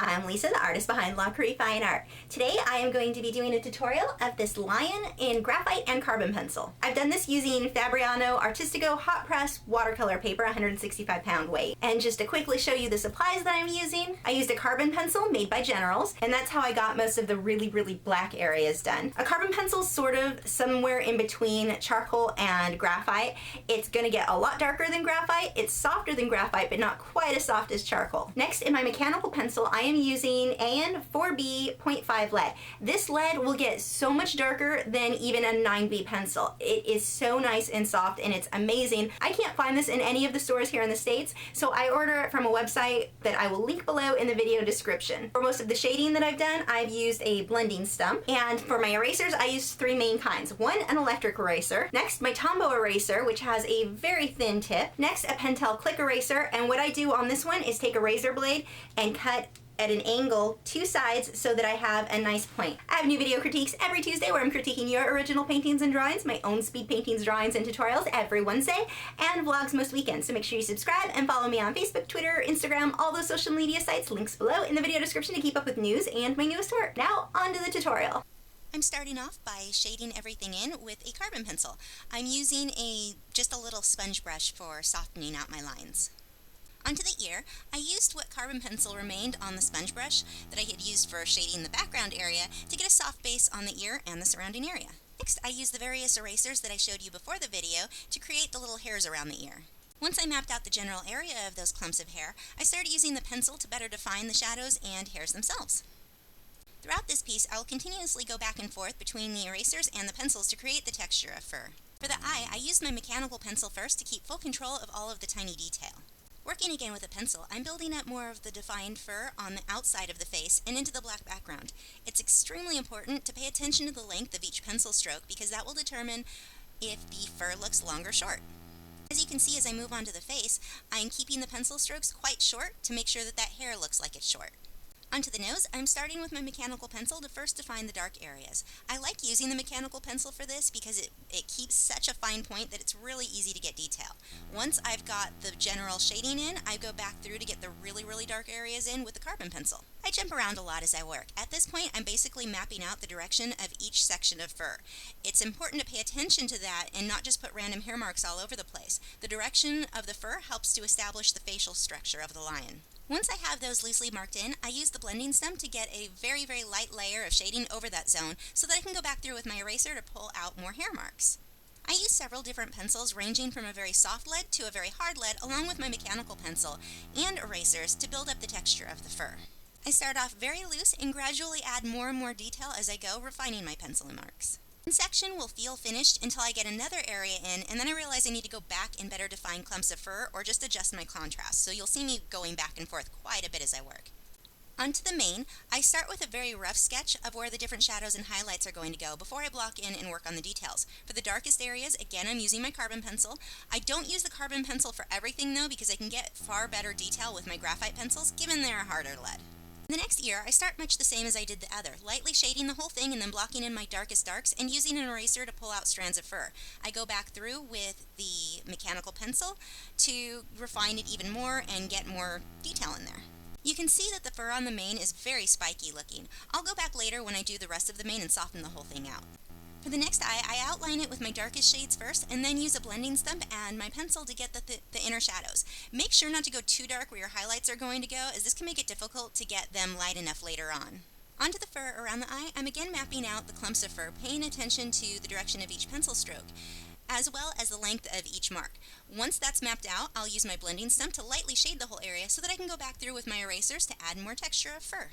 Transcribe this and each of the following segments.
I'm Lisa, the artist behind Lachri Fine Art. Today I am going to be doing a tutorial of this lion in graphite and carbon pencil. I've done this using Fabriano Artistico hot press watercolor paper, 165 pound weight. And just to quickly show you the supplies that I'm using, I used a carbon pencil made by Generals, and that's how I got most of the really black areas done. A carbon pencil is sort of somewhere in between charcoal and graphite. It's going to get a lot darker than graphite. It's softer than graphite, but not quite as soft as charcoal. Next, in my mechanical pencil, I am using AN 4B 0.5 lead. This lead will get so much darker than even a 9B pencil. It is so nice and soft, and it's amazing. I can't find this in any of the stores here in the States, so I order it from a website that I will link below in the video description. For most of the shading that I've done, I've used a blending stump, and for my erasers, I used three main kinds. One, an electric eraser. Next, my Tombow eraser, which has a very thin tip. Next, a Pentel click eraser, and what I do on this one is take a razor blade and cut at an angle two sides so that I have a nice point. I have new video critiques every Tuesday where I'm critiquing your original paintings and drawings, my own speed paintings, drawings, and tutorials every Wednesday, and vlogs most weekends. So make sure you subscribe and follow me on Facebook, Twitter, Instagram, all those social media sites, links below in the video description to keep up with news and my newest work. Now, on to the tutorial. I'm starting off by shading everything in with a carbon pencil. I'm using just a little sponge brush for softening out my lines. Onto the ear, I used what carbon pencil remained on the sponge brush that I had used for shading the background area to get a soft base on the ear and the surrounding area. Next, I used the various erasers that I showed you before the video to create the little hairs around the ear. Once I mapped out the general area of those clumps of hair, I started using the pencil to better define the shadows and hairs themselves. Throughout this piece, I will continuously go back and forth between the erasers and the pencils to create the texture of fur. For the eye, I used my mechanical pencil first to keep full control of all of the tiny detail. Working again with a pencil, I'm building up more of the defined fur on the outside of the face and into the black background. It's extremely important to pay attention to the length of each pencil stroke because that will determine if the fur looks long or short. As you can see, as I move onto the face, I'm keeping the pencil strokes quite short to make sure that that hair looks like it's short. Onto the nose, I'm starting with my mechanical pencil to first define the dark areas. I like using the mechanical pencil for this because it keeps such a fine point that it's really easy to get detail. Once I've got the general shading in, I go back through to get the really dark areas in with the carbon pencil. I jump around a lot as I work. At this point, I'm basically mapping out the direction of each section of fur. It's important to pay attention to that and not just put random hair marks all over the place. The direction of the fur helps to establish the facial structure of the lion. Once I have those loosely marked in, I use the blending stump to get a very light layer of shading over that zone so that I can go back through with my eraser to pull out more hair marks. I use several different pencils ranging from a very soft lead to a very hard lead along with my mechanical pencil and erasers to build up the texture of the fur. I start off very loose and gradually add more and more detail as I go, refining my pencil marks. One section will feel finished until I get another area in, and then I realize I need to go back and better define clumps of fur or just adjust my contrast, so you'll see me going back and forth quite a bit as I work. Onto the mane, I start with a very rough sketch of where the different shadows and highlights are going to go before I block in and work on the details. For the darkest areas, again, I'm using my carbon pencil. I don't use the carbon pencil for everything though because I can get far better detail with my graphite pencils given they're a harder lead. In the next ear, I start much the same as I did the other, lightly shading the whole thing and then blocking in my darkest darks and using an eraser to pull out strands of fur. I go back through with the mechanical pencil to refine it even more and get more detail in there. You can see that the fur on the mane is very spiky looking. I'll go back later when I do the rest of the mane and soften the whole thing out. For the next eye, I outline it with my darkest shades first and then use a blending stump and my pencil to get the inner shadows. Make sure not to go too dark where your highlights are going to go, as this can make it difficult to get them light enough later on. Onto the fur around the eye, I'm again mapping out the clumps of fur, paying attention to the direction of each pencil stroke, as well as the length of each mark. Once that's mapped out, I'll use my blending stump to lightly shade the whole area so that I can go back through with my erasers to add more texture of fur.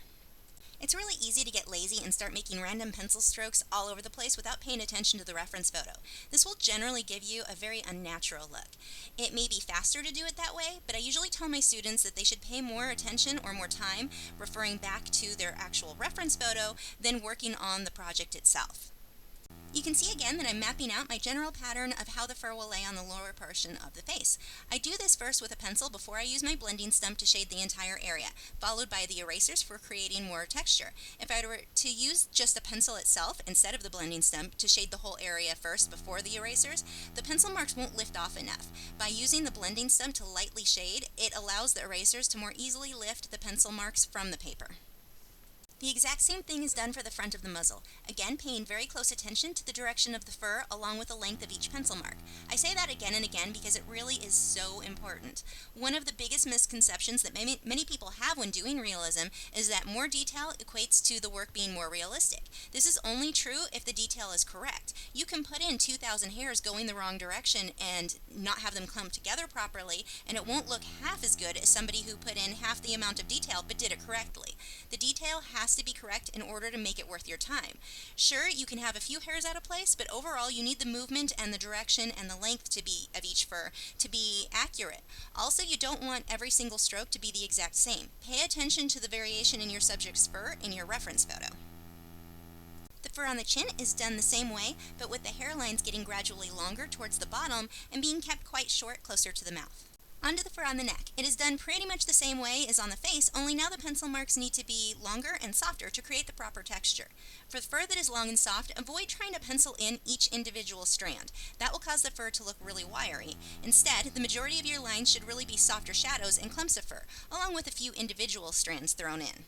It's really easy to get lazy and start making random pencil strokes all over the place without paying attention to the reference photo. This will generally give you a very unnatural look. It may be faster to do it that way, but I usually tell my students that they should pay more attention or more time referring back to their actual reference photo than working on the project itself. You can see again that I'm mapping out my general pattern of how the fur will lay on the lower portion of the face. I do this first with a pencil before I use my blending stump to shade the entire area, followed by the erasers for creating more texture. If I were to use just a pencil itself instead of the blending stump to shade the whole area first before the erasers, the pencil marks won't lift off enough. By using the blending stump to lightly shade, it allows the erasers to more easily lift the pencil marks from the paper. The exact same thing is done for the front of the muzzle, again paying very close attention to the direction of the fur along with the length of each pencil mark. I say that again and again because it really is so important. One of the biggest misconceptions that many people have when doing realism is that more detail equates to the work being more realistic. This is only true if the detail is correct. You can put in 2,000 hairs going the wrong direction and not have them clump together properly, and it won't look half as good as somebody who put in half the amount of detail but did it correctly. The detail has to be correct in order to make it worth your time. Sure, you can have a few hairs out of place, but overall you need the movement and the direction and the length of each fur to be accurate. Also, you don't want every single stroke to be the exact same. Pay attention to the variation in your subject's fur in your reference photo. The fur on the chin is done the same way, but with the hairlines getting gradually longer towards the bottom and being kept quite short closer to the mouth. Onto the fur on the neck. It is done pretty much the same way as on the face, only now the pencil marks need to be longer and softer to create the proper texture. For the fur that is long and soft, avoid trying to pencil in each individual strand. That will cause the fur to look really wiry. Instead, the majority of your lines should really be softer shadows and clumps of fur, along with a few individual strands thrown in.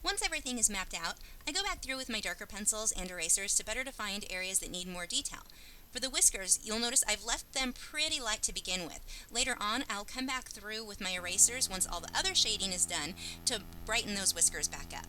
Once everything is mapped out, I go back through with my darker pencils and erasers to better define areas that need more detail. For the whiskers, you'll notice I've left them pretty light to begin with. Later on, I'll come back through with my erasers once all the other shading is done to brighten those whiskers back up.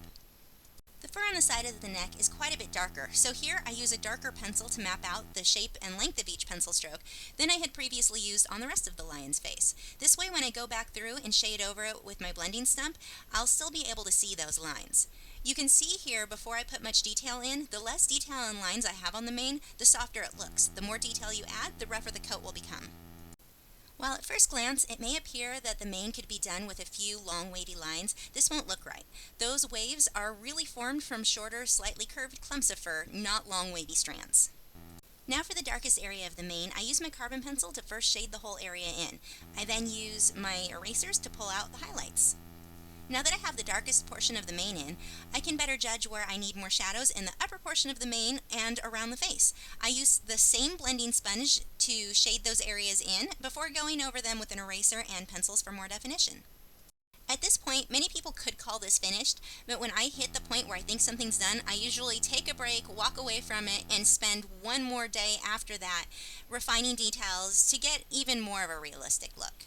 The fur on the side of the neck is quite a bit darker, so here I use a darker pencil to map out the shape and length of each pencil stroke than I had previously used on the rest of the lion's face. This way, when I go back through and shade over it with my blending stump, I'll still be able to see those lines. You can see here, before I put much detail in, the less detail and lines I have on the mane, the softer it looks. The more detail you add, the rougher the coat will become. While at first glance, it may appear that the mane could be done with a few long wavy lines, this won't look right. Those waves are really formed from shorter, slightly curved clumps of fur, not long wavy strands. Now for the darkest area of the mane, I use my carbon pencil to first shade the whole area in. I then use my erasers to pull out the highlights. Now that I have the darkest portion of the mane in, I can better judge where I need more shadows in the upper portion of the mane and around the face. I use the same blending sponge to shade those areas in before going over them with an eraser and pencils for more definition. At this point, many people could call this finished, but when I hit the point where I think something's done, I usually take a break, walk away from it, and spend one more day after that refining details to get even more of a realistic look.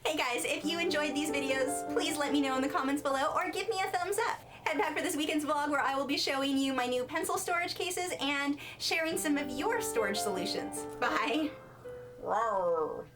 Hey guys, if you enjoyed these videos, please let me know in the comments below or give me a thumbs up. Head back for this weekend's vlog where I will be showing you my new pencil storage cases and sharing some of your storage solutions. Bye! Roar.